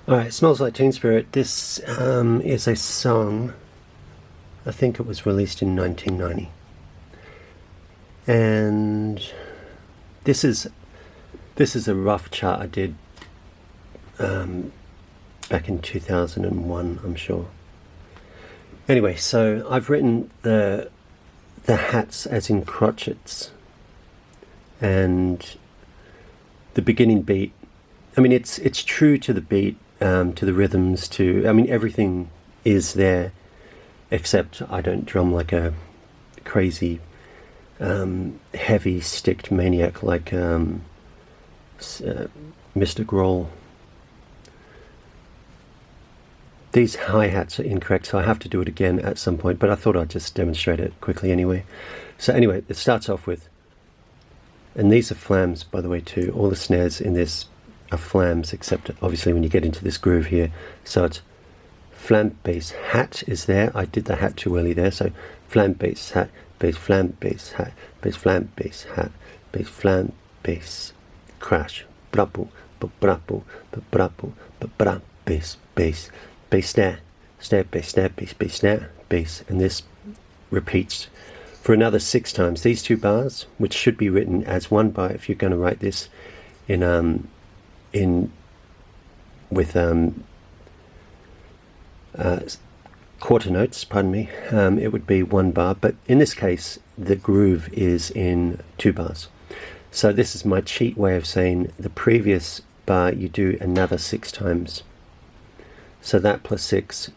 Alright, Smells Like Teen Spirit. This is a song, I think it was released in 1990. And this is a rough chart I did back in 2001, I'm sure. Anyway, so I've written the hats as in crotchets, and the beginning beat, I mean, it's true to the beat, to the rhythms, I mean, everything is there, except I don't drum like a crazy, heavy sticked maniac like Mr. Grohl. These hi-hats are incorrect, so I have to do it again at some point, but I thought I'd just demonstrate it quickly anyway. So anyway, it starts off with, and these are flams, by the way, too. All the snares in this are flams, except obviously when you get into this groove here. So it's flam, bass, hat is there. I did the hat too early there, so flam, bass, hat, bass, flam, bass, hat, bass, flam, bass, hat, bass, flam, bass, crash, brapu, brapu, brapu, bra, bass, bass, bass, snare, snare, bass, snare, bass, bass, snare, bass, and this repeats for another 6 times. These 2 bars, which should be written as 1 bar if you're going to write this with quarter notes, pardon me, it would be 1 bar, but in this case the groove is in 2 bars. So this is my cheat way of saying the previous bar you do another 6 times. So that plus 6,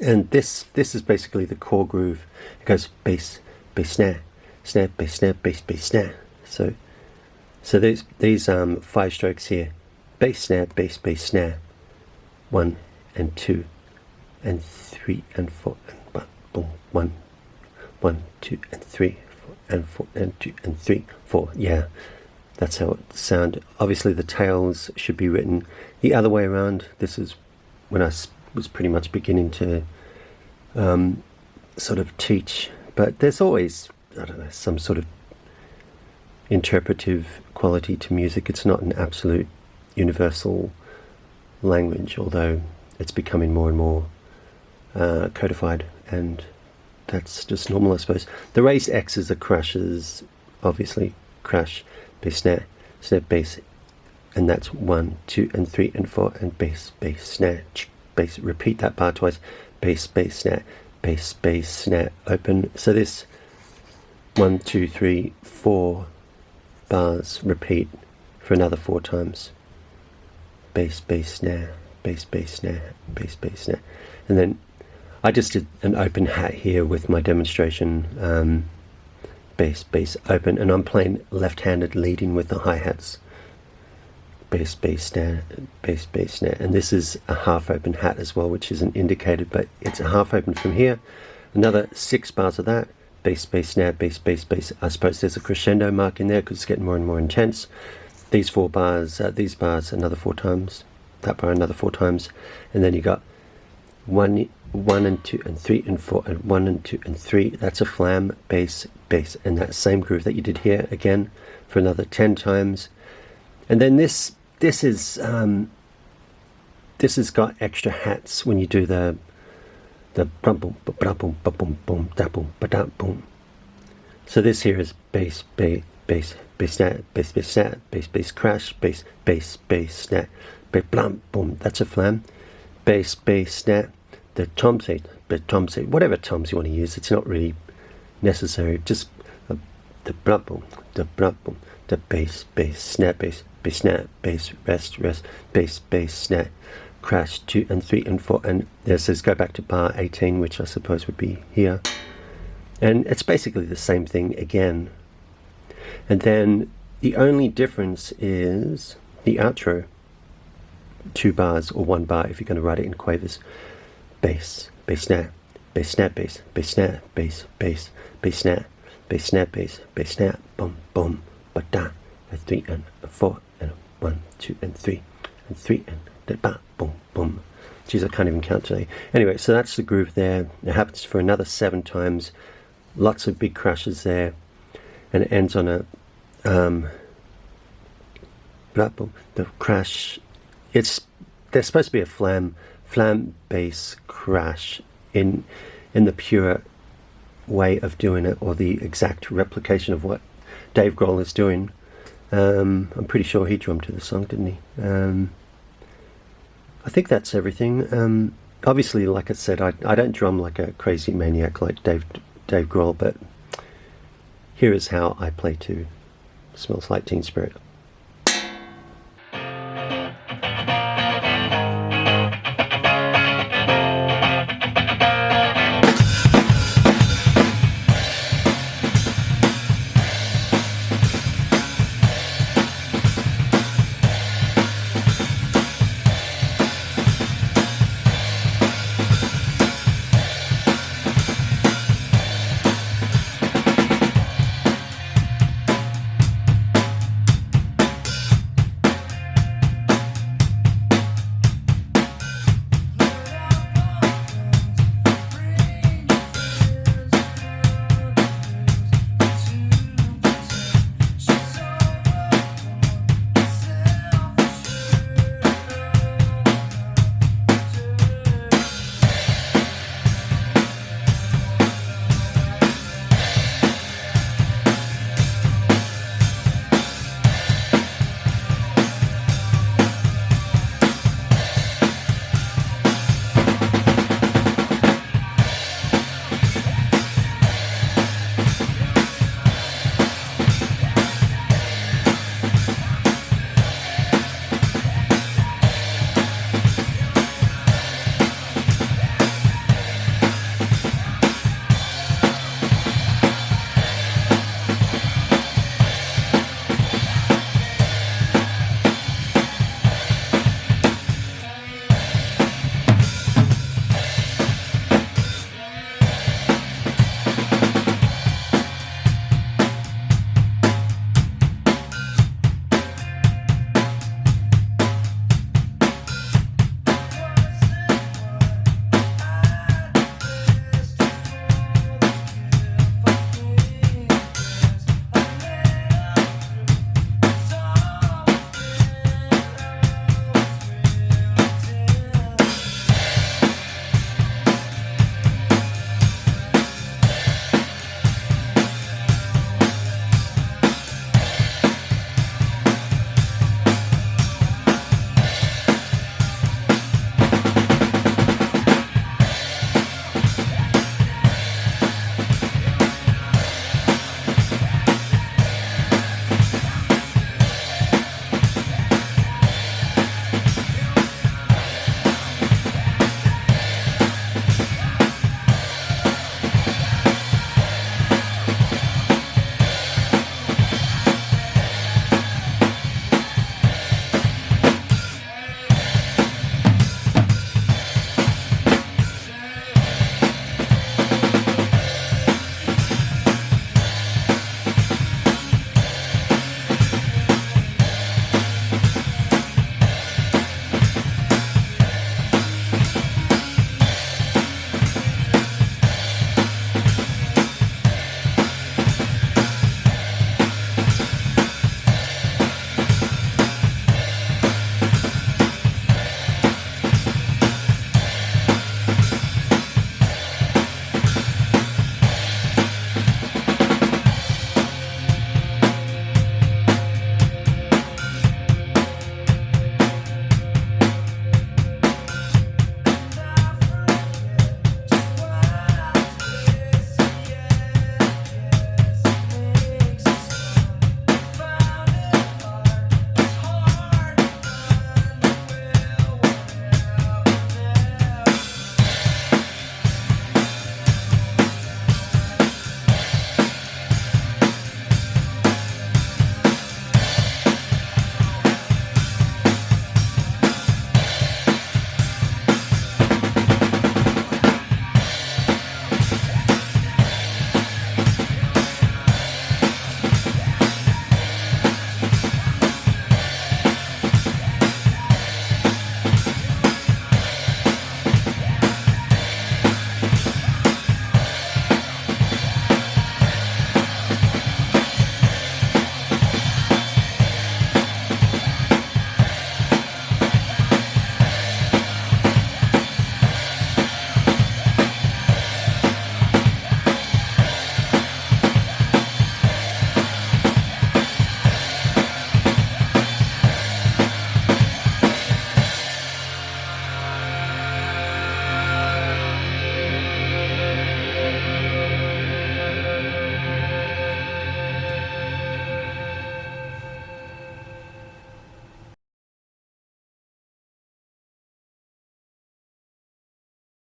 and this is basically the core groove. It goes bass, bass, snare, snare, bass, snare, bass, bass, snare. So these 5 strokes here: bass, snare, bass, bass, snare, 1 and 2 and 3 and 4 and boom, 1, 1, 2 and 3, 4 and 4 and 2 and 3, 4. Yeah, that's how it sounds. Obviously the tails should be written the other way around. This is when I was pretty much beginning to sort of teach, but there's always, I don't know, some sort of interpretive quality to music. It's not an absolute universal language, although it's becoming more and more codified, and that's just normal, I suppose. The raised X's are crashes, obviously. Crash, bass, snare, snare, bass, and that's 1, 2 and 3 and 4, and bass, bass, snare, bass. Repeat that bar twice: bass, bass, snare, bass, bass, snare, open. So this 1, 2, 3, 4 bars repeat for another 4 times: bass, bass, snare, bass, bass, snare, bass, bass, snare. And then I just did an open hat here with my demonstration, bass, bass, open, and I'm playing left-handed, leading with the hi-hats. Bass, bass, snare, bass, bass, snare. And this is a half open hat as well, which isn't indicated, but it's a half open from here. Another 6 bars of that: bass, bass, snare, bass, bass, bass. I suppose there's a crescendo mark in there because it's getting more and more intense. These 4 bars, these bars another 4 times, that bar another 4 times, and then you got 1 and 2 and 3 and 4 and 1 and 2 and 3. That's a flam, bass, bass, and that same groove that you did here again for another 10 times. And then this has got extra hats when you do the brum boom ba boom ba boom boom da boom ba da boom. So this here is bass, bass, bass, bass, snare, bass, bass, snare, bass, bass, crash, bass, bass, bass, snare, bass, blam, boom. That's a flam. Bass, bass, snare. The toms, whatever toms you want to use. It's not really necessary. Just the blam boom, the blam boom, the bass, bass, snare, bass, bass, snare, bass, rest, rest, bass, bass, snare, crash, 2 and 3 and 4, and there says go back to bar 18, which I suppose would be here. And it's basically the same thing again. And then the only difference is the outro. 2 bars or 1 bar if you're going to write it in quavers. Bass, bass, snare, bass, snare, bass, bass, snare, bass, bass, bass, snare, bass, snare, bass, bass, snare, boom, boom, ba da, 3 and 4 and 1, 2 and 3 and 3 and da ba, boom, boom. Geez, I can't even count today. Anyway, so that's the groove there. It happens for another 7 times. Lots of big crashes there, and it ends on a the crash. It's there's supposed to be a flam bass crash in the pure way of doing it, or the exact replication of what Dave Grohl is doing. I'm pretty sure he drummed to the song, didn't he? I think that's everything. Obviously, like I said, I don't drum like a crazy maniac like Dave Grohl, but here is how I play to Smells Like Teen Spirit.